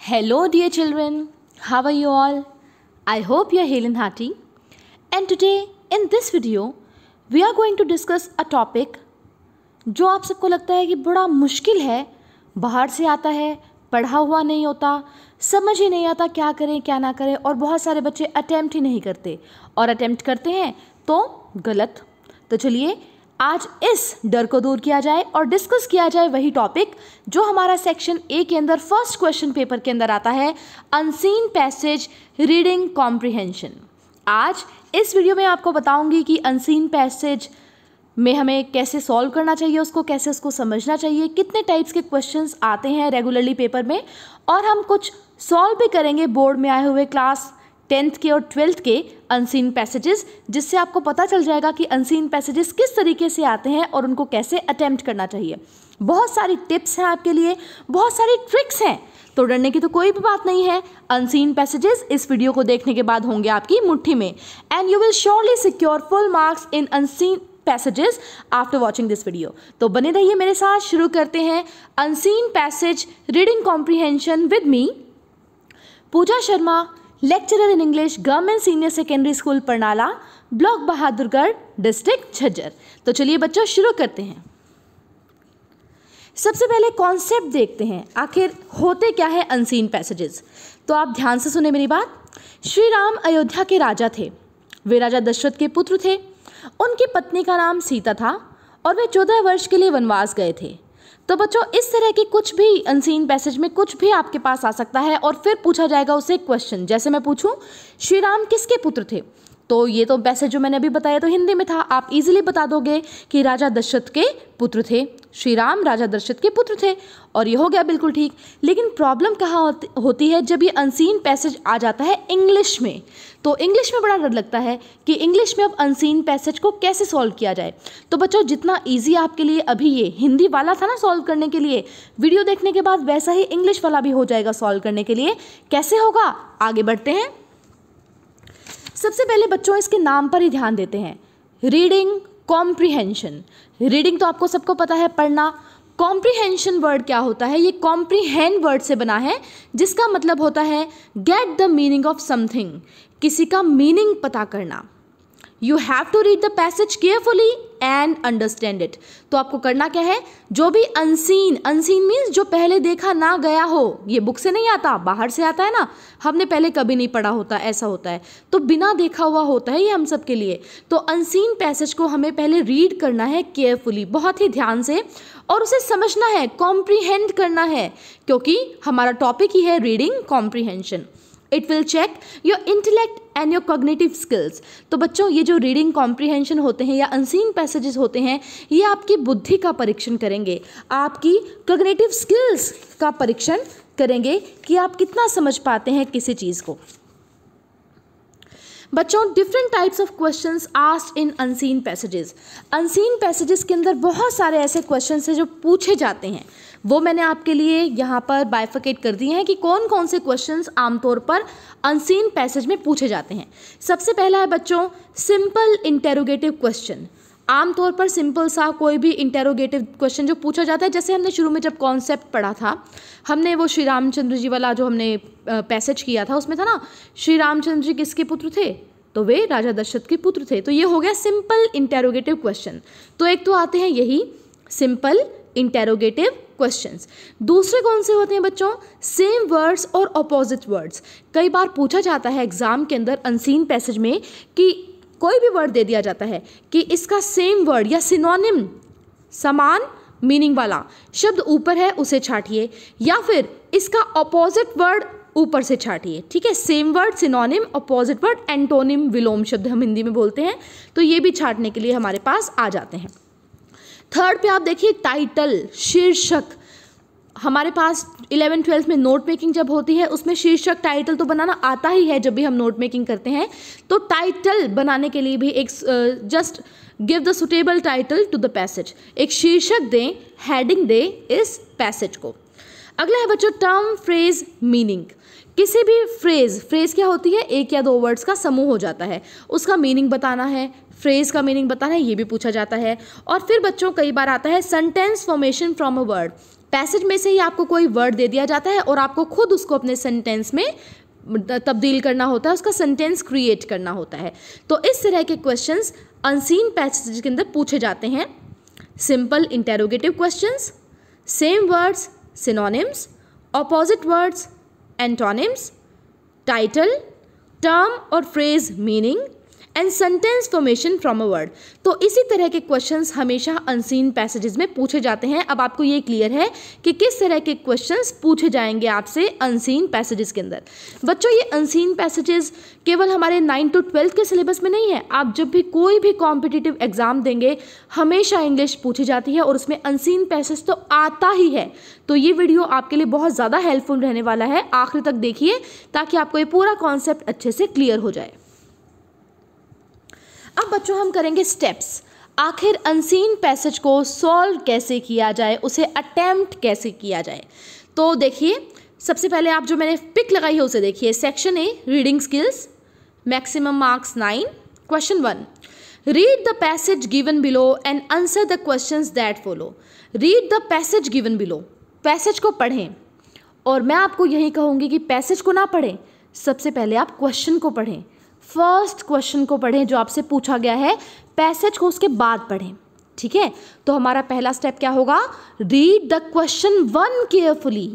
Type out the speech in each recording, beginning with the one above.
Hello, dear children. How are you all? I hope you are hale and hearty. And today, in this video, we are going to discuss a topic जो आप सबको लगता है कि बड़ा मुश्किल है, बाहर से आता है, पढ़ा हुआ नहीं होता, समझ ही नहीं आता क्या करें क्या ना करें, और बहुत सारे बच्चे अटेम्प्ट ही नहीं करते, और अटेम्प्ट करते हैं तो गलत। तो चलिए आज इस डर को दूर किया जाए और डिस्कस किया जाए वही टॉपिक जो हमारा सेक्शन ए के अंदर फर्स्ट क्वेश्चन पेपर के अंदर आता है, अनसीन पैसेज रीडिंग कॉम्प्रिहेंशन। आज इस वीडियो में आपको बताऊंगी कि अनसीन पैसेज में हमें कैसे सॉल्व करना चाहिए, उसको कैसे उसको समझना चाहिए, कितने टाइप्स के क्वेश्चंस आते हैं रेगुलरली पेपर में, और हम कुछ सॉल्व भी करेंगे बोर्ड में आए हुए क्लास 10th के और 12th के अनसीन पैसेजेस, जिससे आपको पता चल जाएगा कि अनसीन पैसेजेस किस तरीके से आते हैं और उनको कैसे अटेम्प्ट करना चाहिए। बहुत सारी टिप्स हैं आपके लिए, बहुत सारी ट्रिक्स हैं, तो डरने की तो कोई भी बात नहीं है। अनसीन पैसेजेस इस वीडियो को देखने के बाद होंगे आपकी मुट्ठी में, and you will surely secure full marks in unseen passages after watching this video. तो बने रहिए मेरे साथ। शुरू करते हैं unseen passage reading comprehension with me, Pooja Sharma, lecturer in English, government senior secondary school Parnala, block Bahadurgarh, district Jhajjar. तो चलिए बच्चों शुरू करते हैं। सबसे पहले कॉन्सेप्ट देखते हैं, आखिर होते क्या है अनसीन पैसेजेस। तो आप ध्यान से सुने मेरी बात। श्री राम अयोध्या के राजा थे। वे राजा दशरथ के पुत्र थे। उनकी पत्नी का नाम सीता था और वे 14 वर्ष के लिए वनवास गए थे। तो बच्चों इस तरह की कुछ भी अनसीन पैसेज में कुछ भी आपके पास आ सकता है और फिर पूछा जाएगा उससे क्वेश्चन। जैसे मैं पूछूं श्री राम किसके पुत्र थे, तो ये तो पैसेज जो मैंने अभी बताया तो हिंदी में था, आप इजीली बता दोगे कि राजा दशरथ के पुत्र थे, श्री राम राजा दशरथ के पुत्र थे, और ये हो गया बिल्कुल ठीक। लेकिन प्रॉब्लम कहाँ होती है जब ये अनसीन पैसेज आ जाता है इंग्लिश में। तो इंग्लिश में बड़ा डर लगता है कि इंग्लिश में अब अनसीन पैसेज को कैसे सॉल्व किया जाए। तो बच्चों जितना ईजी आपके लिए अभी ये हिंदी वाला था ना सॉल्व करने के लिए, वीडियो देखने के बाद वैसा ही इंग्लिश वाला भी हो जाएगा सॉल्व करने के लिए। कैसे होगा, आगे बढ़ते हैं। सबसे पहले बच्चों इसके नाम पर ही ध्यान देते हैं, रीडिंग कॉम्प्रिहेंशन। रीडिंग तो आपको सबको पता है, पढ़ना। कॉम्प्रिहेंशन वर्ड क्या होता है, ये कॉम्प्रिहेंड वर्ड से बना है, जिसका मतलब होता है get the meaning of something, किसी का मीनिंग पता करना। You have to read the passage carefully and understand it. तो आपको करना क्या है, जो भी अनसीन मीन्स जो पहले देखा ना गया हो, ये बुक से नहीं आता, बाहर से आता है ना, हमने पहले कभी नहीं पढ़ा होता, ऐसा होता है, तो बिना देखा हुआ होता है ये हम सब के लिए। तो अनसीन पैसेज को हमें पहले रीड करना है केयरफुली, बहुत ही ध्यान से, और उसे समझना है, कॉम्प्रिहेंड करना है, क्योंकि हमारा टॉपिक ही है reading comprehension. It will check your intellect and your cognitive skills. तो बच्चों ये जो रीडिंग कॉम्प्रिहेंशन होते हैं या अनसीन पैसेजेस होते हैं, ये आपकी बुद्धि का परीक्षण करेंगे, आपकी कॉग्निटिव स्किल्स का परीक्षण करेंगे कि आप कितना समझ पाते हैं किसी चीज़ को। बच्चों different types of questions asked in unseen passages. Unseen passages के अंदर बहुत सारे ऐसे क्वेश्चंस हैं जो पूछे जाते हैं, वो मैंने आपके लिए यहाँ पर बाइफिकेट कर दिए हैं कि कौन कौन से क्वेश्चंस आमतौर पर अनसीन पैसेज में पूछे जाते हैं। सबसे पहला है बच्चों सिंपल इंटेरोगेटिव क्वेश्चन। आमतौर पर सिंपल सा कोई भी इंटेरोगेटिव क्वेश्चन जो पूछा जाता है, जैसे हमने शुरू में जब कॉन्सेप्ट पढ़ा था, हमने वो श्री रामचंद्र जी वाला जो हमने पैसेज किया था, उसमें था ना श्री रामचंद्र जी किसके पुत्र थे, तो वे राजा दशरथ के पुत्र थे। तो ये हो गया सिंपल इंटेरोगेटिव क्वेश्चन। तो एक तो आते हैं यही सिंपल इंटेरोगेटिव क्वेश्चंस। दूसरे कौन से होते हैं बच्चों, सेम वर्ड्स और अपोजिट वर्ड्स। कई बार पूछा जाता है एग्जाम के अंदर अनसीन पैसेज में कि कोई भी वर्ड दे दिया जाता है कि इसका सेम वर्ड या सिनोनिम, समान मीनिंग वाला शब्द ऊपर है उसे छांटिए, या फिर इसका अपोजिट वर्ड ऊपर से छांटिए। ठीक है, same word synonym, opposite word, antonym, विलोम शब्द हम हिंदी में बोलते हैं, तो ये भी छांटने के लिए हमारे पास आ जाते हैं। थर्ड पे आप देखिए टाइटल, शीर्षक। हमारे पास 11th-12th में नोट मेकिंग जब होती है, उसमें शीर्षक टाइटल तो बनाना आता ही है जब भी हम नोट मेकिंग करते हैं। तो टाइटल बनाने के लिए भी एक just give the suitable title to the passage, एक शीर्षक दें, हेडिंग दें इस पैसेज को। अगला है बच्चों टर्म, फ्रेज, मीनिंग। किसी भी फ्रेज क्या होती है, एक या दो वर्ड्स का समूह हो जाता है, उसका मीनिंग बताना है, फ्रेज का मीनिंग बताना है, ये भी पूछा जाता है। और फिर बच्चों कई बार आता है sentence formation from a word. Passage में से ही आपको कोई वर्ड दे दिया जाता है और आपको खुद उसको अपने सेंटेंस में तब्दील करना होता है, उसका सेंटेंस क्रिएट करना होता है। तो इस तरह के क्वेश्चंस अनसीन पैसेज के अंदर पूछे जाते हैं। Simple interrogative questions, same words, synonyms, opposite words, antonyms, title, term और phrase meaning and sentence formation from a word. तो इसी तरह के क्वेश्चंस हमेशा अनसीन पैसेजेस में पूछे जाते हैं। अब आपको ये क्लियर है कि किस तरह के क्वेश्चंस पूछे जाएंगे आपसे अनसीन पैसेजेस के अंदर। बच्चों, ये अनसीन पैसेजेस केवल हमारे 9 to 12 के सिलेबस में नहीं है। आप जब भी कोई भी कॉम्पिटिटिव एग्जाम देंगे, हमेशा इंग्लिश पूछी जाती है और उसमें अनसीन पैसेज तो आता ही है। तो ये वीडियो आपके लिए बहुत ज़्यादा हेल्पफुल रहने वाला है, आखिर तक देखिए ताकि आपको ये पूरा कॉन्सेप्ट अच्छे से क्लियर हो जाए। अब बच्चों हम करेंगे स्टेप्स। आखिर अनसीन पैसेज को सॉल्व कैसे किया जाए, उसे अटेम्प्ट कैसे किया जाए। तो देखिए, सबसे पहले आप जो मैंने पिक लगाई है उसे देखिए। Section A, reading skills, maximum marks 9। Question 1, read the passage given below and answer the questions that follow. Read the passage given below, passage को पढ़ें। और मैं आपको यही कहूँगी कि पैसेज को ना पढ़ें, सबसे पहले आप क्वेश्चन को पढ़ें। फर्स्ट क्वेश्चन को पढ़ें जो आपसे पूछा गया है, पैसेज को उसके बाद पढ़ें। ठीक है, तो हमारा पहला स्टेप क्या होगा, रीड द क्वेश्चन 1 केयरफुली।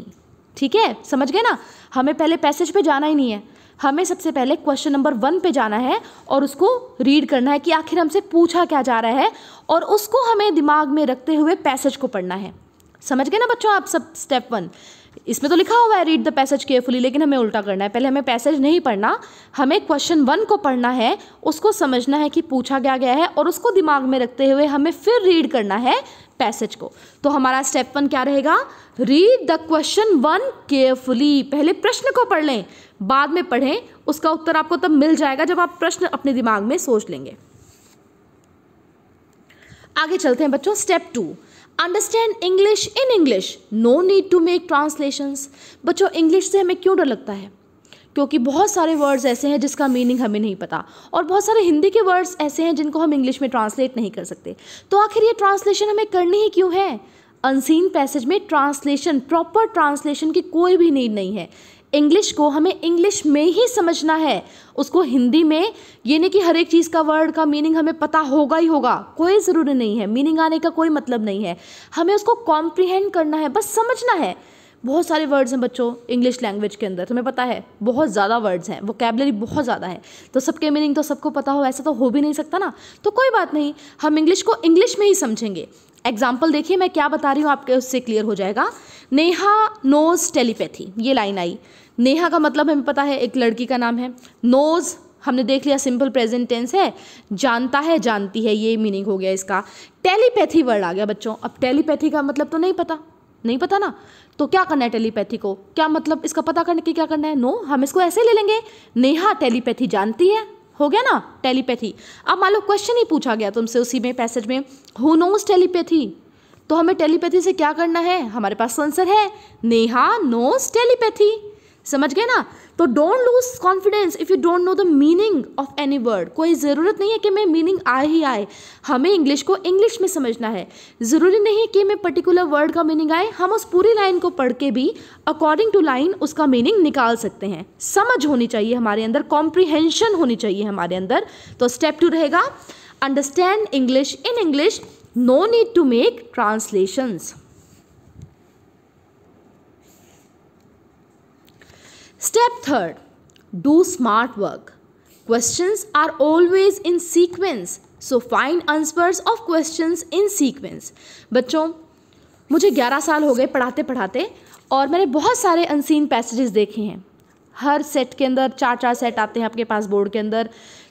ठीक है, समझ गए ना, हमें पहले पैसेज पे जाना ही नहीं है, हमें सबसे पहले क्वेश्चन नंबर 1 पे जाना है और उसको रीड करना है कि आखिर हमसे पूछा क्या जा रहा है, और उसको हमें दिमाग में रखते हुए पैसेज को पढ़ना है। समझ गए ना बच्चों आप सब। स्टेप 1 इसमें तो लिखा हुआ है रीड द पैसेज केयरफुली, लेकिन हमें उल्टा करना है। पहले हमें पैसेज नहीं पढ़ना, हमें क्वेश्चन 1 को पढ़ना है, उसको समझना है कि पूछा क्या गया है, और उसको दिमाग में रखते हुए हमें फिर रीड करना है पैसेज को। तो हमारा स्टेप 1 क्या रहेगा, रीड द क्वेश्चन 1 केयरफुली। पहले प्रश्न को पढ़ लें, बाद में पढ़ें, उसका उत्तर आपको तब मिल जाएगा जब आप प्रश्न अपने दिमाग में सोच लेंगे। आगे चलते हैं बच्चों। Step 2, understand English in English, no need to make translations. बच्चों, इंग्लिश से हमें क्यों डर लगता है, क्योंकि बहुत सारे वर्ड्स ऐसे हैं जिसका मीनिंग हमें नहीं पता, और बहुत सारे हिंदी के वर्ड्स ऐसे हैं जिनको हम इंग्लिश में ट्रांसलेट नहीं कर सकते। तो आखिर ये ट्रांसलेशन हमें करनी ही क्यों है। अनसीन पैसेज में ट्रांसलेशन, प्रॉपर ट्रांसलेशन की कोई भी नीड नहीं है। इंग्लिश को हमें इंग्लिश में ही समझना है, उसको हिंदी में, ये नहीं कि हर एक चीज़ का वर्ड का मीनिंग हमें पता होगा ही होगा, कोई ज़रूरी नहीं है, मीनिंग आने का कोई मतलब नहीं है। हमें उसको कॉम्प्रिहेंड करना है, बस समझना है। बहुत सारे वर्ड्स हैं बच्चों इंग्लिश लैंग्वेज के अंदर, तुम्हें पता है बहुत ज़्यादा वर्ड्स हैं, वोकैबुलरी बहुत ज़्यादा है, तो सबके मीनिंग तो सबको पता हो ऐसा तो हो भी नहीं सकता ना। तो कोई बात नहीं, हम इंग्लिश को इंग्लिश में ही समझेंगे। एग्जाम्पल देखिए, मैं क्या बता रही हूँ आपके उससे क्लियर हो जाएगा। नेहा नोज टेलीपैथी, ये लाइन आई। नेहा का मतलब हमें पता है एक लड़की का नाम है। नोज हमने देख लिया सिंपल प्रेजेंट टेंस है, जानता है, जानती है, ये मीनिंग हो गया इसका। टेलीपैथी वर्ड आ गया बच्चों। अब टेलीपैथी का मतलब तो नहीं पता ना, तो क्या करना है टेलीपैथी को, क्या मतलब इसका पता करने की क्या करना है, नो, हम इसको ऐसे ले लेंगे, नेहा टेलीपैथी जानती है, हो गया ना टेलीपैथी। अब मान लो क्वेश्चन ही पूछा गया तुमसे उसी में पैसेज में, हु नोज टेलीपैथी, तो हमें टेलीपैथी से क्या करना है, हमारे पास आंसर है नेहा नोज टेलीपैथी। समझ गए ना। तो don't lose confidence if you don't know the meaning of any word. कोई ज़रूरत नहीं है कि मैं मीनिंग आए ही आए, हमें इंग्लिश को इंग्लिश में समझना है। ज़रूरी नहीं है कि मैं पर्टिकुलर वर्ड का मीनिंग आए, हम उस पूरी लाइन को पढ़ के भी अकॉर्डिंग टू लाइन उसका मीनिंग निकाल सकते हैं। समझ होनी चाहिए हमारे अंदर, कॉम्प्रिहेंशन होनी चाहिए हमारे अंदर। तो स्टेप 2 रहेगा, understand English in English, no need to make translations. Step 3, do smart work. Questions are always in sequence, so find answers of questions in sequence. बच्चों, मुझे 11 साल हो गए पढ़ाते पढ़ाते, और मैंने बहुत सारे अनसीन पैसेजेस देखे हैं। हर सेट के अंदर 4-4 सेट आते हैं आपके पास बोर्ड के अंदर,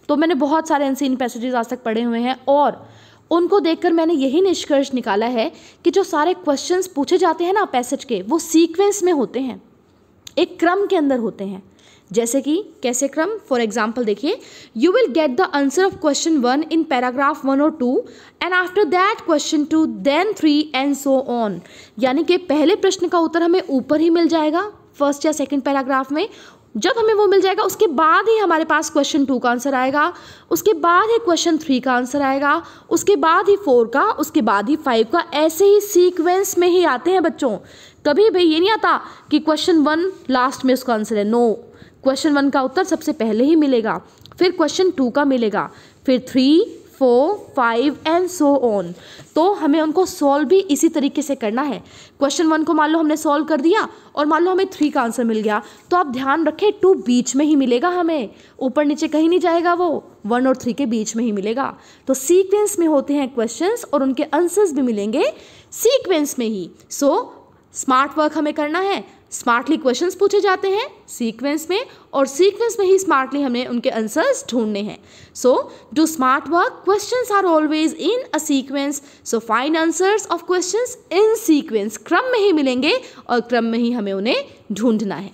तो मैंने बहुत सारे अनसीन पैसेजेस आज तक पढ़े हुए हैं, और उनको देखकर मैंने यही निष्कर्ष निकाला है कि जो सारे क्वेश्चंस पूछे जाते हैं ना पैसेज के, वो सीक्वेंस में होते हैं, एक क्रम के अंदर होते हैं। जैसे कि कैसे क्रम, फॉर एग्जाम्पल देखिए, you will get the answer of question 1 in paragraph 1 और 2 and after that question 2 then 3 and so on. यानी कि पहले प्रश्न का उत्तर हमें ऊपर ही मिल जाएगा फर्स्ट या सेकंड पैराग्राफ में, जब हमें वो मिल जाएगा उसके बाद ही हमारे पास क्वेश्चन 2 का आंसर आएगा, उसके बाद ही क्वेश्चन 3 का आंसर आएगा, उसके बाद ही 4 का, उसके बाद ही 5 का। ऐसे ही सीक्वेंस में ही आते हैं बच्चों। कभी भी ये नहीं आता कि क्वेश्चन 1 लास्ट में उसका आंसर है। नो, क्वेश्चन 1 का उत्तर सबसे पहले ही मिलेगा, फिर क्वेश्चन 2 का मिलेगा, फिर 3, 4, 5 एंड सो ऑन। तो हमें उनको सॉल्व भी इसी तरीके से करना है। क्वेश्चन 1 को मान लो हमने सॉल्व कर दिया और मान लो हमें 3 का आंसर मिल गया, तो आप ध्यान रखें 2 बीच में ही मिलेगा, हमें ऊपर नीचे कहीं नहीं जाएगा, वो 1 और 3 के बीच में ही मिलेगा। तो सीक्वेंस में होते हैं क्वेश्चंस और उनके आंसर्स भी मिलेंगे सीक्वेंस में ही। सो स्मार्ट वर्क हमें करना है, स्मार्टली क्वेश्चंस पूछे जाते हैं सीक्वेंस में और सीक्वेंस में ही स्मार्टली हमें उनके आंसर्स ढूंढने हैं। So do smart work, questions are always in a sequence, so find answers of questions in sequence. क्रम में ही मिलेंगे और क्रम में ही हमें उन्हें ढूंढना है।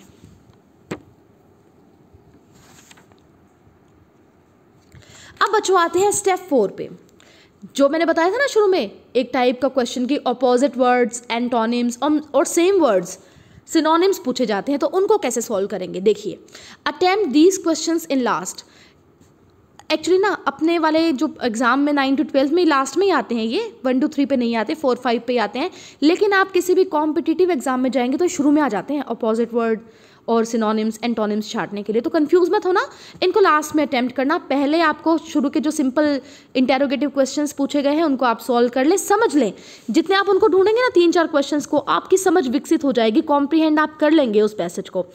अब बच्चों आते हैं स्टेप 4 पे। जो मैंने बताया था ना शुरू में, एक टाइप का क्वेश्चन की ऑपोजिट वर्ड्स, एंटोनिम्स और सेम वर्ड्स, सिनोनिम्स पूछे जाते हैं, तो उनको कैसे सॉल्व करेंगे। देखिए, attempt these questions in last. Actually ना अपने वाले जो एग्जाम में 9 to 12 में लास्ट में ही आते हैं, ये 1 to 3 पे नहीं आते, 4, 5 पे आते हैं। लेकिन आप किसी भी कॉम्पिटिटिव एग्जाम में जाएंगे तो शुरू में आ जाते हैं ऑपोजिट वर्ड और सिनोनिम्स, एंटोनिम्स छांटने के लिए। तो कंफ्यूज मत होना, इनको लास्ट में अटेम्प्ट करना। पहले आपको शुरू के जो सिंपल इंटेरोगेटिव क्वेश्चंस पूछे गए हैं उनको आप सॉल्व कर लें, समझ लें। जितने आप उनको ढूंढेंगे ना 3-4 क्वेश्चंस को, आपकी समझ विकसित हो जाएगी, कॉम्प्रीहेंड आप कर लेंगे उस पैसेज को।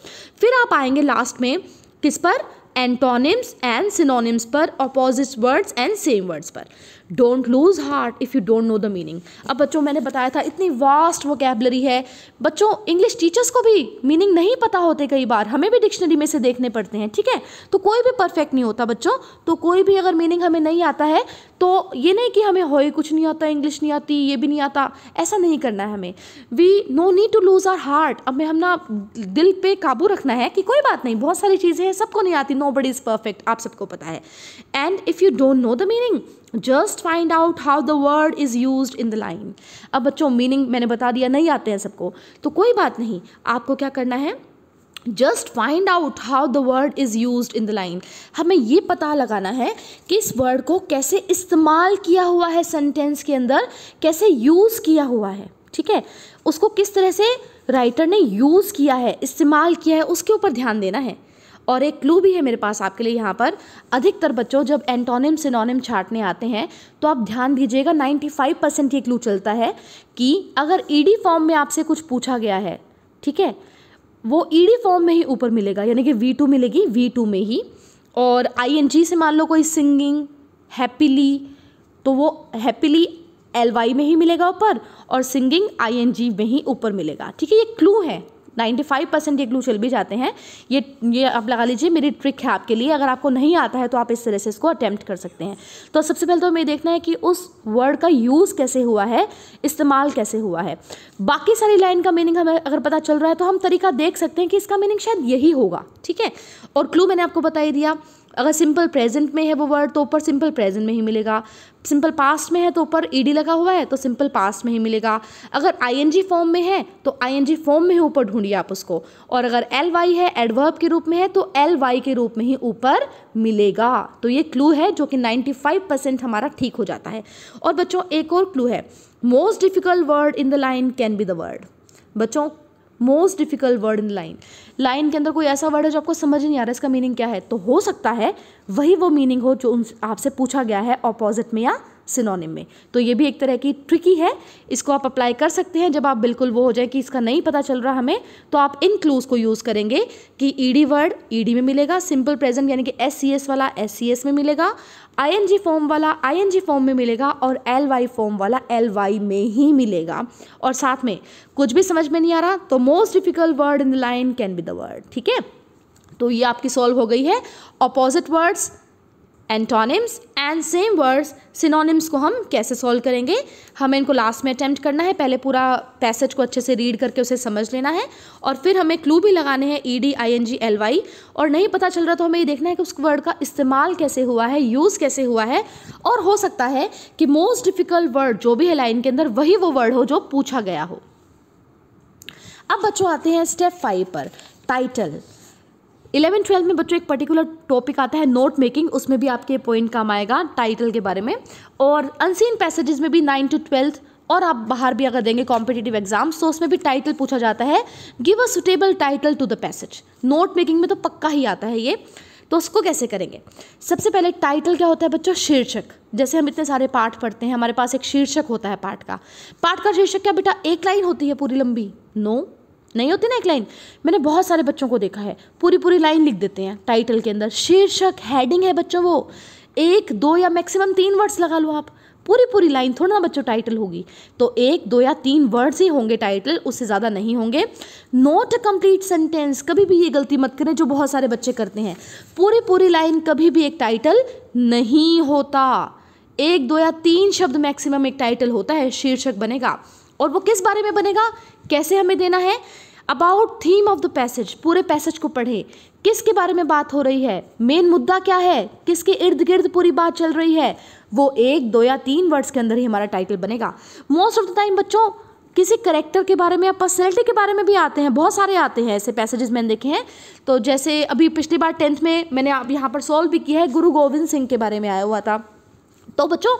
फिर आप आएंगे लास्ट में किस पर, एंटोनिम्स एंड सिनोनिम्स पर, opposite words and same words पर। Don't lose heart if you don't know the meaning. अब बच्चों मैंने बताया था इतनी वास्ट वोकैबुलरी है, बच्चों इंग्लिश टीचर्स को भी मीनिंग नहीं पता होते, कई बार हमें भी डिक्शनरी में से देखने पड़ते हैं, ठीक है। तो कोई भी परफेक्ट नहीं होता बच्चों, तो कोई भी अगर मीनिंग हमें नहीं आता है तो ये नहीं कि हमें होए कुछ नहीं आता, इंग्लिश नहीं आती, ये भी नहीं आता, ऐसा नहीं करना है हमें। We no need to lose our heart. अब हम ना दिल पे काबू रखना है कि कोई बात नहीं, बहुत सारी चीज़ें हैं, सबको नहीं आती, नो बडी इज़ परफेक्ट, आप सबको पता है। And if you don't know the meaning, just find out how the word is used in the line. अब बच्चों मीनिंग मैंने बता दिया, नहीं आते हैं सबको, तो कोई बात नहीं, आपको क्या करना है, just find out how the word is used in the line. हमें ये पता लगाना है कि इस वर्ड को कैसे इस्तेमाल किया हुआ है सेंटेंस के अंदर, कैसे यूज़ किया हुआ है, ठीक है। उसको किस तरह से राइटर ने यूज़ किया है, इस्तेमाल किया है, उसके ऊपर ध्यान देना है। और एक क्लू भी है मेरे पास आपके लिए यहाँ पर। अधिकतर बच्चों जब एंटोनिम सिनोनिम छांटने आते हैं तो आप ध्यान दीजिएगा, 95% ये क्लू चलता है कि अगर ईडी फॉर्म में आपसे कुछ पूछा गया है, ठीक है, वो ईडी फॉर्म में ही ऊपर मिलेगा, यानी कि V2 मिलेगी, V2 में ही। और ING से मान लो कोई सिंगिंग, हैप्पीली, तो वो हैप्पीली LY में ही मिलेगा ऊपर, और सिंगिंग ING में ही ऊपर मिलेगा, ठीक है। ये क्लू है, 95% ये क्लू चल भी जाते हैं। ये आप लगा लीजिए, मेरी ट्रिक है आपके लिए। अगर आपको नहीं आता है तो आप इस तरह से इसको अटेम्प्ट कर सकते हैं। तो सबसे पहले तो हमें देखना है कि उस वर्ड का यूज़ कैसे हुआ है, इस्तेमाल कैसे हुआ है। बाकी सारी लाइन का मीनिंग हमें अगर पता चल रहा है तो हम तरीका देख सकते हैं कि इसका मीनिंग शायद यही होगा, ठीक है। और क्लू मैंने आपको बता ही दिया, अगर सिंपल प्रेजेंट में है वो वर्ड तो ऊपर सिंपल प्रेजेंट में ही मिलेगा, सिंपल पास्ट में है तो ऊपर ईडी लगा हुआ है तो सिंपल पास्ट में ही मिलेगा, अगर ING फॉर्म में है तो ING फॉर्म में ही ऊपर ढूंढिए आप उसको, और अगर LY है एडवर्ब के रूप में है तो LY के रूप में ही ऊपर मिलेगा। तो ये क्लू है जो कि 95% हमारा ठीक हो जाता है। और बच्चों एक और क्लू है, most difficult word in the line can be the word. बच्चों most difficult word in line, line के अंदर कोई ऐसा वर्ड है जो आपको समझ नहीं आ रहा इसका मीनिंग क्या है, तो हो सकता है वही वो मीनिंग हो जो आपसे पूछा गया है ऑपोजिट में या सिनोनिम में। तो ये भी एक तरह की ट्रिकी है, इसको आप अप्लाई कर सकते हैं। जब आप बिल्कुल वो हो जाए कि इसका नहीं पता चल रहा हमें, तो आप इन क्लूज़ को यूज़ करेंगे कि ईडी वर्ड ईडी में मिलेगा, सिंपल प्रेजेंट यानी कि SCS वाला SCS में मिलेगा, ING फॉर्म वाला ING फॉर्म में मिलेगा, और LY फॉर्म वाला LY में ही मिलेगा। और साथ में कुछ भी समझ में नहीं आ रहा तो most difficult word in the line can be the word, ठीक है। तो ये आपकी सॉल्व हो गई है। Opposite words, antonyms and same words, synonyms को हम कैसे सॉल्व करेंगे, हमें इनको लास्ट में अटेम्प्ट करना है। पहले पूरा पैसेज को अच्छे से रीड करके उसे समझ लेना है, और फिर हमें क्लू भी लगाने हैं ED ING LY। और नहीं पता चल रहा तो हमें ये देखना है कि उस वर्ड का इस्तेमाल कैसे हुआ है, यूज़ कैसे हुआ है। और हो सकता है कि मोस्ट डिफिकल्ट वर्ड जो भी है लाइन के अंदर वही वो वर्ड हो जो पूछा गया हो। अब बच्चों आते हैं स्टेप 5 पर, टाइटल। 11th-12th में बच्चों एक पर्टिकुलर टॉपिक आता है नोट मेकिंग, उसमें भी आपके पॉइंट काम आएगा टाइटल के बारे में। और अनसीन पैसेजेस में भी 9th to 12th, और आप बाहर भी अगर देंगे कॉम्पिटिटिव एग्जाम्स तो उसमें भी टाइटल पूछा जाता है, give a suitable title to the passage. Note making में तो पक्का ही आता है ये। तो उसको कैसे करेंगे? सबसे पहले टाइटल क्या होता है बच्चों? शीर्षक। जैसे हम इतने सारे पाठ पढ़ते हैं, हमारे पास एक शीर्षक होता है पाठ का। पाठ का शीर्षक क्या बेटा एक लाइन होती है पूरी लंबी? नो, नहीं होती ना एक लाइन। मैंने बहुत सारे बच्चों को देखा है पूरी पूरी लाइन लिख देते हैं टाइटल के अंदर। शीर्षक हेडिंग है बच्चों, वो 1, 2 या मैक्सिमम 3 वर्ड्स लगा लो आप। पूरी पूरी लाइन थोड़ा ना बच्चों टाइटल होगी, तो 1, 2 या 3 वर्ड्स ही होंगे टाइटल, उससे ज़्यादा नहीं होंगे। नॉट अ कंप्लीट सेंटेंस, कभी भी ये गलती मत करें जो बहुत सारे बच्चे करते हैं। पूरी पूरी लाइन कभी भी एक टाइटल नहीं होता। 1, 2 या 3 शब्द मैक्सिमम एक टाइटल होता है, शीर्षक बनेगा। और वो किस बारे में बनेगा, कैसे हमें देना है? About theme of the passage, पूरे पैसेज को पढ़े, किसके बारे में बात हो रही है, मेन मुद्दा क्या है, किसके इर्द गिर्द पूरी बात चल रही है, वो 1, 2 या 3 वर्ड्स के अंदर ही हमारा टाइटल बनेगा। मोस्ट ऑफ द टाइम बच्चों किसी करेक्टर के बारे में या पर्सनैलिटी के बारे में भी आते हैं, बहुत सारे आते हैं ऐसे पैसेजेस मैंने देखे हैं। तो जैसे अभी पिछली बार 10th में मैंने आप यहाँ पर सॉल्व भी किया है, गुरु गोविंद सिंह के बारे में आया हुआ था। तो बच्चों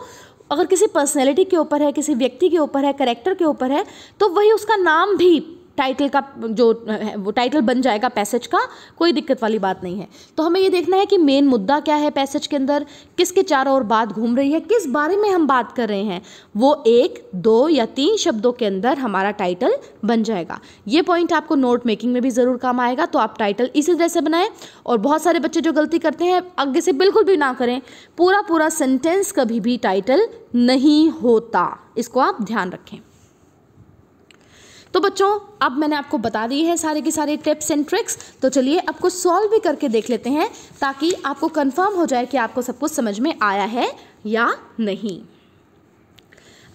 अगर किसी पर्सनैलिटी के ऊपर है, किसी व्यक्ति के ऊपर है, करेक्टर के ऊपर है, तो वही उसका नाम भी टाइटल का जो है वो टाइटल बन जाएगा पैसेज का, कोई दिक्कत वाली बात नहीं है। तो हमें ये देखना है कि मेन मुद्दा क्या है पैसेज के अंदर, किसके चारों ओर बात घूम रही है, किस बारे में हम बात कर रहे हैं, वो 1, 2 या 3 शब्दों के अंदर हमारा टाइटल बन जाएगा। ये पॉइंट आपको नोट मेकिंग में भी ज़रूर काम आएगा, तो आप टाइटल इसी तरह से बनाएं। और बहुत सारे बच्चे जो गलती करते हैं आगे से बिल्कुल भी ना करें, पूरा पूरा सेंटेंस कभी भी टाइटल नहीं होता, इसको आप ध्यान रखें। तो बच्चों अब मैंने आपको बता दी है सारे के सारे टिप्स एंड ट्रिक्स, तो चलिए अब कुछ सॉल्व भी करके देख लेते हैं ताकि आपको कंफर्म हो जाए कि आपको सब कुछ समझ में आया है या नहीं।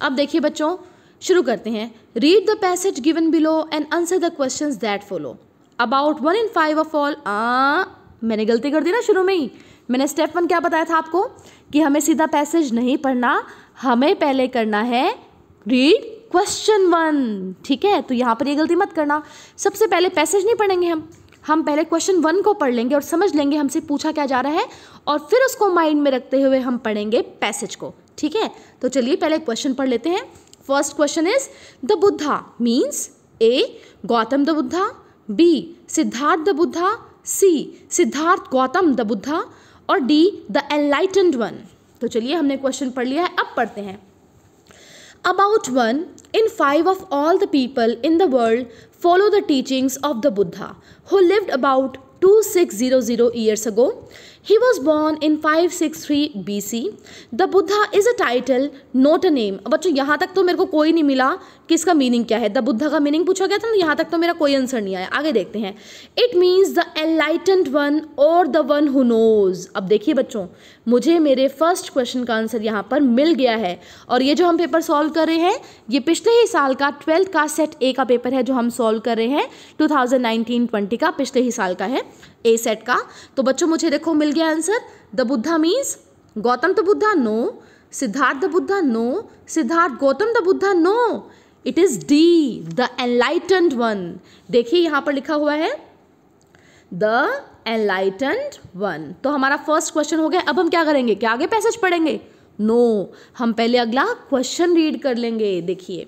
अब देखिए बच्चों शुरू करते हैं। Read the passage given below and answer the questions that follow. About 1 in 5 of all, मैंने गलती कर दी ना शुरू में ही। मैंने स्टेप 1 क्या बताया था आपको कि हमें सीधा पैसेज नहीं पढ़ना, हमें पहले करना है रीड क्वेश्चन 1, ठीक है। तो यहाँ पर ये गलती मत करना, सबसे पहले पैसेज नहीं पढ़ेंगे हम पहले क्वेश्चन 1 को पढ़ लेंगे और समझ लेंगे हमसे पूछा क्या जा रहा है, और फिर उसको माइंड में रखते हुए हम पढ़ेंगे पैसेज को, ठीक है। तो चलिए पहले क्वेश्चन पढ़ लेते हैं। First question is the Buddha means A Gautam the Buddha, B Siddharth the Buddha, C Siddharth Gautam the Buddha, और डी द एनलाइटेंड वन। तो चलिए हमने क्वेश्चन पढ़ लिया है, अब पढ़ते हैं। About 1 in 5 of all the people in the world follow the teachings of the Buddha, who lived about 2600 years ago. He was born in 563 BC. The Buddha is a title, not a name. अब बच्चों यहाँ तक तो मेरे को कोई नहीं मिला कि इसका मीनिंग क्या है। द बुद्धा का मीनिंग पूछा गया था ना, यहाँ तक तो मेरा कोई आंसर नहीं आया। आगे देखते हैं। It means the enlightened one और द वन हु नोज। अब देखिए बच्चों मुझे मेरे फर्स्ट क्वेश्चन का आंसर यहाँ पर मिल गया है, और ये जो हम पेपर सॉल्व कर रहे हैं ये पिछले ही साल का 12th का सेट ए का पेपर है जो हम सॉल्व कर रहे हैं, 2019-20 का, पिछले ही साल का है ए सेट का। तो बच्चों मुझे देखो मिल गया answer. The Buddha means Gautam the Buddha, no. Siddharth the Buddha, no. Siddharth Gautam the Buddha, no. It is D the enlightened one. देखिए यहाँ पर लिखा हुआ है द एनलाइटेंड वन। तो हमारा फर्स्ट क्वेश्चन हो गया। अब हम क्या करेंगे, क्या आगे पैसेज पढ़ेंगे? नो, हम पहले अगला क्वेश्चन रीड कर लेंगे। देखिए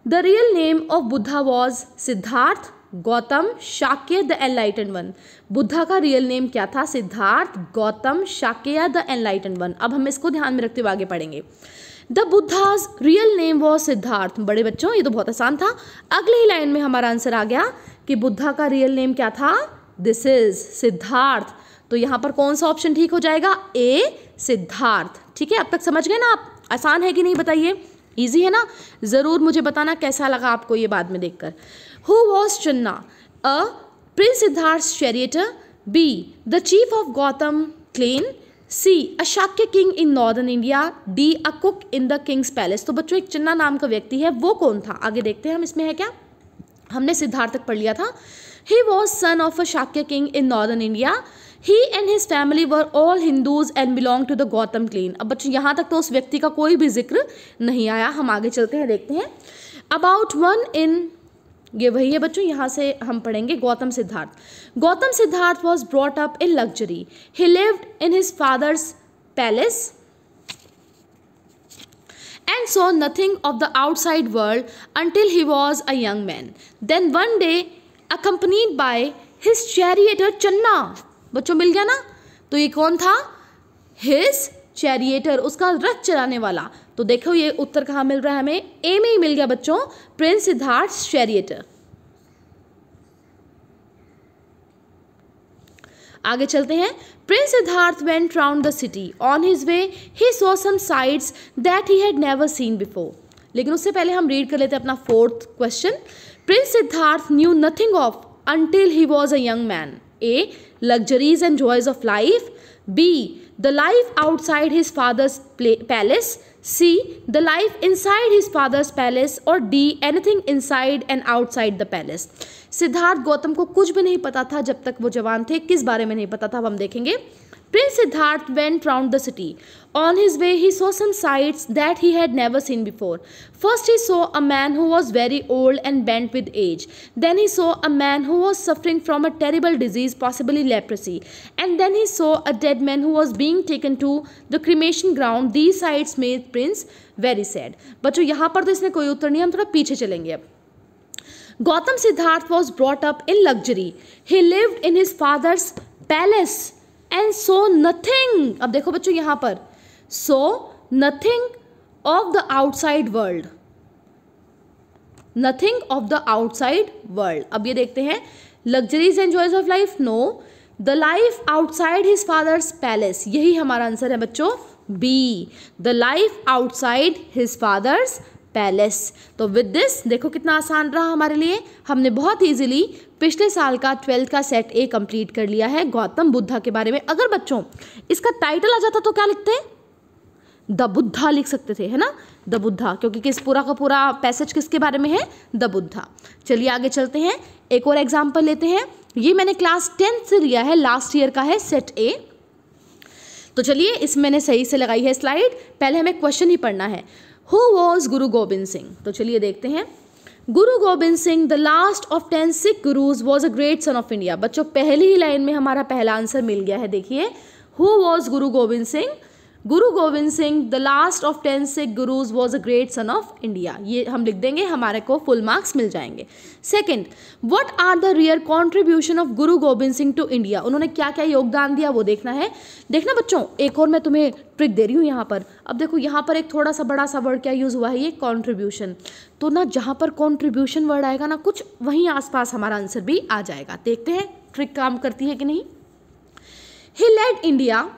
the real name of Buddha was Siddharth Gautam Shakya the enlightened one. Buddha का रियल नेम क्या था? Siddharth Gautam Shakya the enlightened one. अब हम इसको ध्यान में रखते हुए आगे पढ़ेंगे। The Buddha's real name was Siddharth. बड़े बच्चों ये तो बहुत आसान था। अगली ही लाइन में हमारा आंसर आ गया कि बुद्धा का रियल नेम क्या था? This is Siddharth. तो यहाँ पर कौन सा ऑप्शन ठीक हो जाएगा? ए सिद्धार्थ। ठीक है, अब तक समझ गए ना आप? आसान है कि नहीं बताइए? इजी है ना? ज़रूर मुझे बताना कैसा लगा आपको ये बाद में देखकर। Who was Channa? A. Prince Siddharth's charioteer. B. The chief of Gotham clan. C. A Shakya king in northern India. D. A cook in the king's palace. तो बच्चों एक चन्ना नाम का व्यक्ति है, वो कौन था? आगे देखते हैं हम इसमें है क्या। हमने सिद्धार्थ तक पढ़ लिया था। He was son of a Shakya king in northern India. He and his family were all Hindus and belonged to the Gotham clan. अब बच्चों यहाँ तक तो उस व्यक्ति का कोई भी जिक्र नहीं आया। हम आगे चलते हैं, देखते हैं। About 1 in ये वही है बच्चों, यहाँ से हम पढ़ेंगे Gautam Siddharth. Gautam Siddharth was brought up in luxury, he lived in his father's palace and saw nothing of the outside world until he was a young man. Then one day, accompanied by his charioteer Channa, बच्चों मिल गया ना, तो ये कौन था? His charioteer, उसका रथ चलाने वाला। तो देखो ये उत्तर कहाँ मिल रहा है हमें? ए में ही मिल गया बच्चों, प्रिंस सिद्धार्थ चैरियटर। आगे चलते हैं। Prince Siddharth went round the city, on his way he saw some sights that he had never seen before. लेकिन उससे पहले हम रीड कर लेते हैं अपना fourth question. Prince Siddharth knew nothing of until he was a young man. A. Luxuries and joys of life. B. The life outside his father's palace. C. The life inside his father's palace. Or D. Anything inside and outside the palace. Siddharth Gautam को कुछ भी नहीं पता था जब तक वो जवान थे। किस बारे में नहीं पता था अब हम देखेंगे। Prince Siddharth went round the city. On his way, he saw some sights that he had never seen before. First, he saw a man who was very old and bent with age. Then he saw a man who was suffering from a terrible disease, possibly leprosy. And then he saw a dead man who was being taken to the cremation ground. These sights made Prince very sad. बच्चों यहाँ पर तो इसमें कोई उत्तर नहीं, हम थोड़ा पीछे चलेंगे अब। Gautam Siddharth was brought up in luxury. He lived in his father's palace. And saw nothing, अब देखो बच्चों यहाँ पर, saw nothing of the outside world, nothing of the outside world। अब ये देखते हैं, luxuries and joys of life, no, the life outside his father's palace, यही हमारा आंसर है बच्चों, B, the life outside his father's palace. तो with this देखो कितना आसान रहा हमारे लिए, हमने बहुत इजीली पिछले साल का 12th का सेट ए कंप्लीट कर लिया है गौतम बुद्धा के बारे में। अगर बच्चों इसका टाइटल आ जाता तो क्या लिखते हैं? द बुद्धा लिख सकते थे, है ना, द बुद्धा, क्योंकि किस पूरा का पूरा पैसेज किसके बारे में है? द बुद्धा। चलिए आगे चलते हैं, एक और एग्जाम्पल लेते हैं। ये मैंने क्लास 10th से लिया है, लास्ट ईयर का है सेट ए। तो चलिए इसमें मैंने सही से लगाई है स्लाइड, पहले हमें क्वेश्चन ही पढ़ना है। Who was गुरु गोबिंद सिंह? तो चलिए देखते हैं। Guru Gobind Singh, the last of 10 Sikh gurus, was a great son of India. बच्चों पहली ही लाइन में हमारा पहला आंसर मिल गया है, देखिए। Who was Guru Gobind Singh? Guru Gobind Singh, the last of 10 Sikh gurus, was a great son of India. ये हम लिख देंगे, हमारे को फुल मार्क्स मिल जाएंगे। Second, what are the real contribution of Guru Gobind Singh to India? उन्होंने क्या क्या योगदान दिया वो देखना है। देखना बच्चों, एक और मैं तुम्हें ट्रिक दे रही हूँ यहाँ पर। अब देखो यहाँ पर एक थोड़ा सा बड़ा सा वर्ड क्या यूज़ हुआ है, ये कॉन्ट्रीब्यूशन। तो ना जहाँ पर कॉन्ट्रीब्यूशन वर्ड आएगा ना, कुछ वहीं आसपास हमारा आंसर भी आ जाएगा। देखते हैं ट्रिक काम करती है कि नहीं। He led India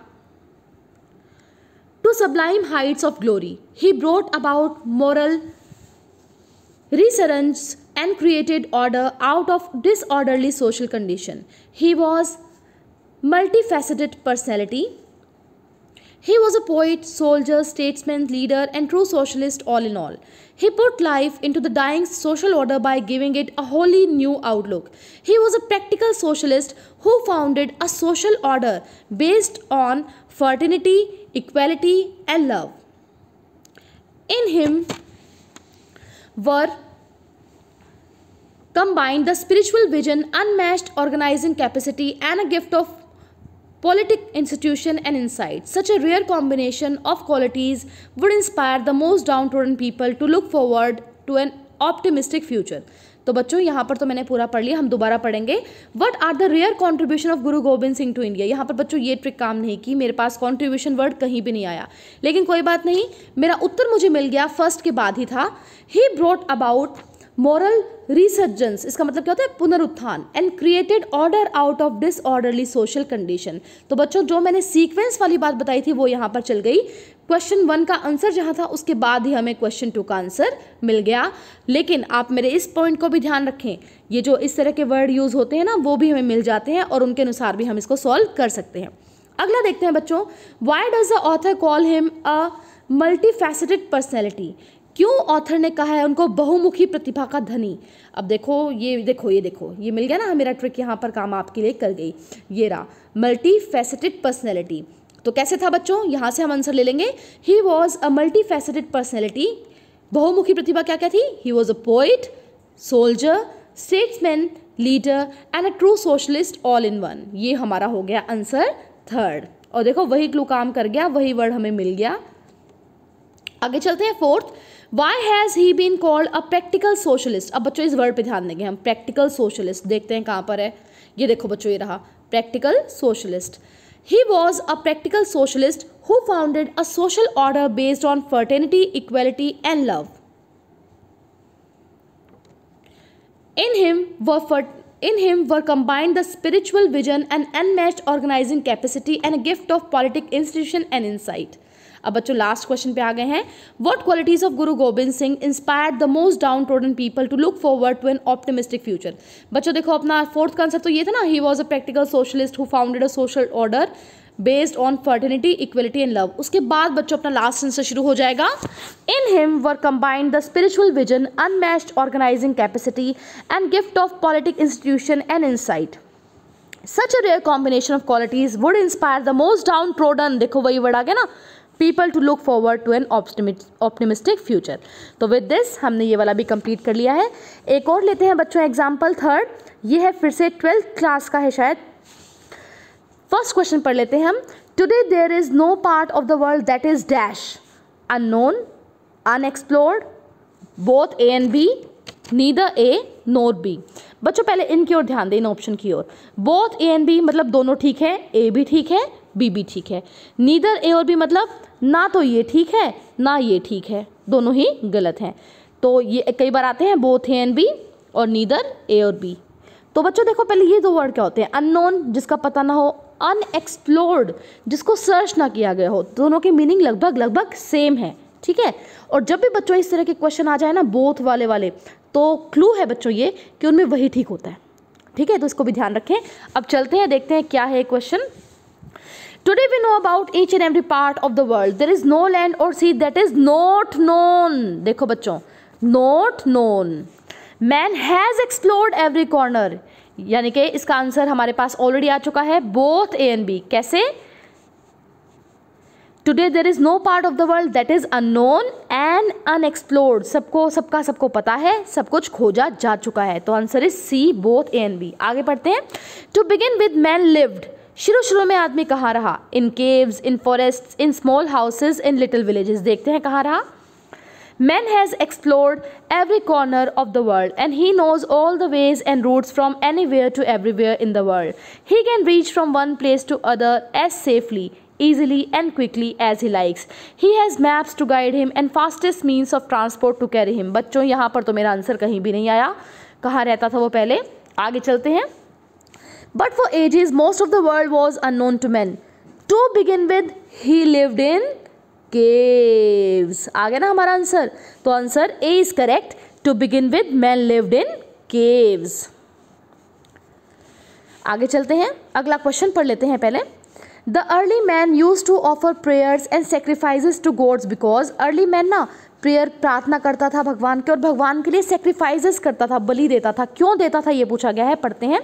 to sublime heights of glory. He brought about moral resurgence and created order out of disorderly social condition. He was multifaceted personality. He was a poet, soldier, statesman, leader, and true socialist all in all. He put life into the dying social order by giving it a wholly new outlook. He was a practical socialist who founded a social order based on fraternity, equality, and love. In him were combined the spiritual vision, unmatched organizing capacity, and a gift of politic institution and insight. Such a rare combination of qualities would inspire the most downtrodden people to look forward to an optimistic future. तो बच्चों यहाँ पर तो मैंने पूरा पढ़ लिया, हम दोबारा पढ़ेंगे। What are the rare contribution of Guru Gobind Singh to India? यहाँ पर बच्चों ये ट्रिक काम नहीं की, मेरे पास कॉन्ट्रीब्यूशन वर्ड कहीं भी नहीं आया, लेकिन कोई बात नहीं, मेरा उत्तर मुझे मिल गया, फर्स्ट के बाद ही था। He brought about moral resurgence, इसका मतलब क्या होता है? पुनरुत्थान। And created order out of disorderly social condition. तो बच्चों जो मैंने सीक्वेंस वाली बात बताई थी वो यहाँ पर चल गई। क्वेश्चन 1 का आंसर जहाँ था उसके बाद ही हमें क्वेश्चन 2 का आंसर मिल गया। लेकिन आप मेरे इस पॉइंट को भी ध्यान रखें, ये जो इस तरह के वर्ड यूज़ होते हैं ना, वो भी हमें मिल जाते हैं और उनके अनुसार भी हम इसको सॉल्व कर सकते हैं। अगला देखते हैं बच्चों, why does the author call him a multifaceted personality? क्यों ऑथर ने कहा है उनको बहुमुखी प्रतिभा का धनी? अब देखो ये मिल गया ना, मेरा ट्रिक यहाँ पर काम आपके लिए कर गई। ये रहा मल्टी फैसेटेड पर्सनैलिटी। तो कैसे था बच्चों? यहाँ से हम आंसर ले लेंगे। ही was a multi faceted personality. बहुमुखी प्रतिभा क्या क्या थी? ही was a poet, soldier, statesman, leader and a true socialist all in one. ये हमारा हो गया आंसर थर्ड। और देखो वही क्लू काम कर गया, वही वर्ड हमें मिल गया। आगे चलते हैं fourth. Why has he been called a practical socialist. अब बच्चों इस वर्ड पे ध्यान देंगे हम, प्रैक्टिकल सोशलिस्ट। देखते हैं कहाँ पर है, ये देखो बच्चों, ये रहा practical socialist. He was a practical socialist who founded a social order based on fraternity, equality and love. In him were combined the spiritual vision and unmatched organizing capacity and a gift of politic institution and insight. अब बच्चों last question पे आ गए हैं। What qualities of Guru Gobind Singh inspired the most downtrodden people to look forward to an optimistic future? बच्चों देखो अपना fourth का answer तो ये था ना, he was a practical socialist who founded a social order based on fraternity, equality and love. उसके बाद बच्चों अपना लास्ट आंसर शुरू हो जाएगा। In him were combined the spiritual vision, unmatched organising capacity and gift of politic institution and insight. Such a rare combination of qualities would inspire the most downtrodden, देखो वही word आ गया ना, people to look forward to an optimistic future. तो with this हमने ये वाला भी कंप्लीट कर लिया है। एक और लेते हैं बच्चों एग्जाम्पल थर्ड, ये है फिर से 12th क्लास का है शायद। फर्स्ट क्वेश्चन पढ़ लेते हैं हम। Today there is no part of the world that is dash, unknown, unexplored, both A and B, neither A nor B. बच्चों पहले इनकी ओर ध्यान दें, इन ऑप्शन की ओर। बोथ ए एंड बी मतलब दोनों ठीक है, ए भी ठीक है, बी भी ठीक है। नीदर ए और बी मतलब ना तो ये ठीक है ना ये ठीक है, दोनों ही गलत हैं। तो ये कई बार आते हैं बोथ ए एंड बी और नीदर ए और बी। तो बच्चों देखो पहले ये दो वर्ड क्या होते हैं, अननोन जिसका पता ना हो, अनएक्सप्लोर्ड जिसको सर्च ना किया गया हो, दोनों की मीनिंग लगभग सेम है, ठीक है। और जब भी बच्चों इस तरह के क्वेश्चन आ जाए ना बोथ वाले तो क्लू है बच्चों ये कि उनमें वही ठीक होता है, ठीक है, तो इसको भी ध्यान रखें। अब चलते हैं देखते हैं क्या है question. Today we know about each and every part of the world, there is no land or sea that is not known. देखो बच्चों not known. Man has explored every corner, यानी कि इसका आंसर हमारे पास ऑलरेडी आ चुका है, both A and B. कैसे? Today there is no part of the world that is unknown and unexplored, सबको पता है, सब कुछ खोजा जा चुका है। तो answer is C, both A and B. आगे पढ़ते हैं। To begin with man lived, शुरू में आदमी कहाँ रहा? In caves, in forests, in small houses, in little villages. देखते हैं कहाँ रहा। Man has explored every corner of the world and he knows all the ways and routes from anywhere to everywhere in the world. He can reach from one place to other as safely, easily and quickly as he likes. He has maps to guide him and fastest means of transport to carry him. बच्चों यहाँ पर तो मेरा answer कहीं भी नहीं आया, कहाँ रहता था वो पहले। आगे चलते हैं। But for ages most of the world was unknown to men. To begin with, he lived in caves. आ गया ना हमारा आंसर। तो answer A is correct. To begin with man lived in caves. आगे चलते हैं, अगला क्वेश्चन पढ़ लेते हैं पहले। The early man use to offer prayers and sacrifices to gods because early man ना प्रेयर प्रार्थना करता था भगवान के और भगवान के लिए सेक्रीफाइसेस करता था, बलि देता था। क्यों देता था ये पूछा गया है, पढ़ते हैं।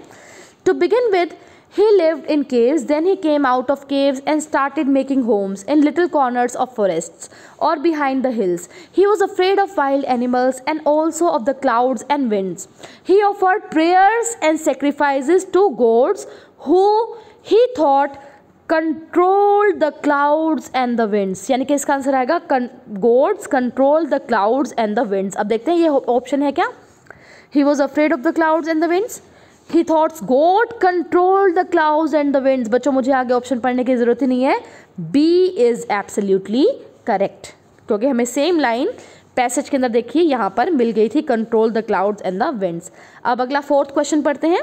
To begin with he lived in caves, then he came out of caves and started making homes in little corners of forests or behind the hills. He was afraid of wild animals and also of the clouds and winds. He offered prayers and sacrifices to gods who he thought controlled the clouds and the winds. यानी कि इसका answer आएगा gods control the clouds and the winds. अब देखते हैं ये option है क्या। He was afraid of the clouds and the winds. He thought God controlled the clouds and the winds. बच्चों मुझे आगे ऑप्शन पढ़ने की ज़रूरत ही नहीं है, B is absolutely correct, क्योंकि हमें सेम लाइन पैसेज के अंदर देखिए यहाँ पर मिल गई थी, control the clouds and the winds. अब अगला फोर्थ क्वेश्चन पढ़ते हैं।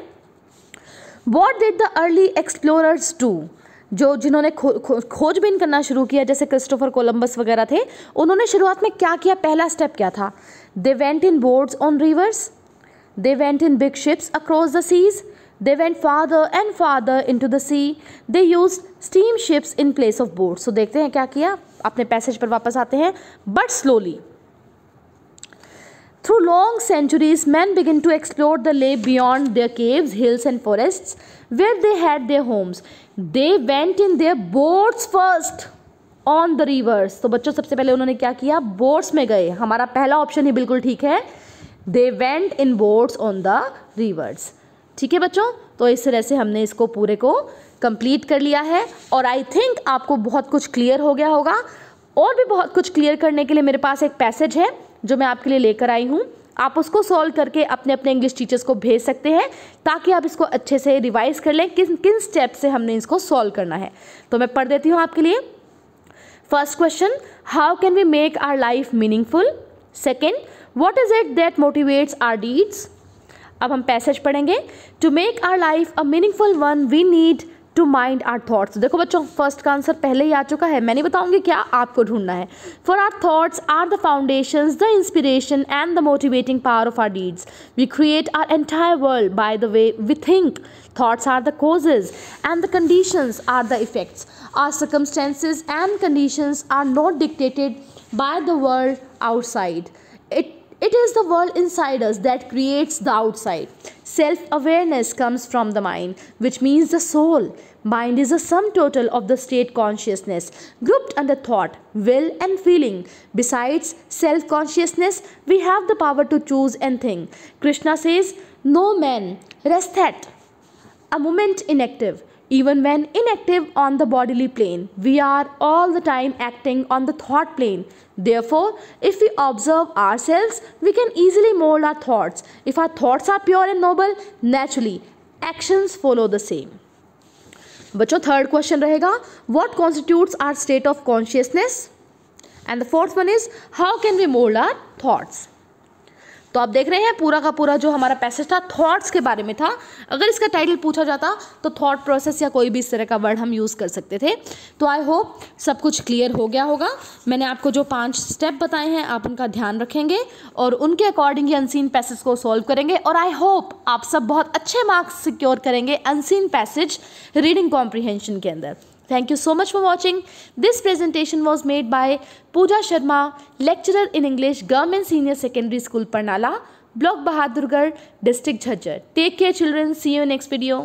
What did the early explorers do? जिन्होंने खोजबीन करना शुरू किया, जैसे क्रिस्टोफर कोलंबस वगैरह थे, उन्होंने शुरुआत में क्या किया? पहला स्टेप क्या था? They went in boats on rivers. They went in big ships across the seas. They went farther and farther into the sea. They used steamships in place of boats. So देखते हैं क्या किया। अपने passage पर वापस आते हैं। But slowly, through long centuries, men began to explore the land beyond their caves, hills, and forests, where they had their homes. They went in their boats first on the rivers. तो बच्चों सबसे पहले उन्होंने क्या किया? Boats में गए। हमारा पहला ऑप्शन ही बिल्कुल ठीक है। They went in boats on the reverse. ठीक है बच्चों, तो इस तरह से हमने इसको पूरे को कंप्लीट कर लिया है और आई थिंक आपको बहुत कुछ क्लियर हो गया होगा। और भी बहुत कुछ क्लियर करने के लिए मेरे पास एक पैसेज है जो मैं आपके लिए लेकर आई हूँ। आप उसको सॉल्व करके अपने अपने इंग्लिश टीचर्स को भेज सकते हैं ताकि आप इसको अच्छे से रिवाइज कर लें किन किन स्टेप से हमने इसको सॉल्व करना है। तो मैं पढ़ देती हूँ आपके लिए। First question, how can we make our life meaningful. Second, what is it that motivates our deeds. अब हम पैसेज पढ़ेंगे। To make our life a meaningful one we need to mind our thoughts. देखो बच्चों, first का answer पहले ही आ चुका है, मैं नहीं बताऊंगी क्या आपको ढूंढना है। For our thoughts are the foundations, the inspiration and the motivating power of our deeds. We create our entire world by the way we think. Thoughts are the causes and the conditions are the effects. Our circumstances and conditions are not dictated by the world outside. It is the world inside us that creates the outside. Self-awareness comes from the mind, which means the soul. Mind is a sum total of the state consciousness, grouped under thought, will and feeling. Besides self-consciousness, we have the power to choose and think. Krishna says, no man resteth a moment inactive. Even when inactive on the bodily plane, we are all the time acting on the thought plane. Therefore, if we observe ourselves, we can easily mold our thoughts. If our thoughts are pure and noble, naturally, actions follow the same. बच्चों, third question रहेगा, what constitutes our state of consciousness? And the fourth one is, how can we mold our thoughts? तो आप देख रहे हैं पूरा का पूरा जो हमारा पैसेज था थॉट्स के बारे में था। अगर इसका टाइटल पूछा जाता तो थॉट प्रोसेस या कोई भी इस तरह का वर्ड हम यूज़ कर सकते थे। तो आई होप सब कुछ क्लियर हो गया होगा। मैंने आपको जो 5 स्टेप बताए हैं आप उनका ध्यान रखेंगे और उनके अकॉर्डिंग ही अनसीन पैसेज को सॉल्व करेंगे और आई होप आप सब बहुत अच्छे मार्क्स सिक्योर करेंगे अनसीन पैसेज रीडिंग कॉम्प्रिहेंशन के अंदर। Thank you so much for watching. This presentation was made by Pooja Sharma, lecturer in English, Government Senior Secondary School, Parnala, Block Bahadurgarh, District Jhajjar. Take care children. See you in next video.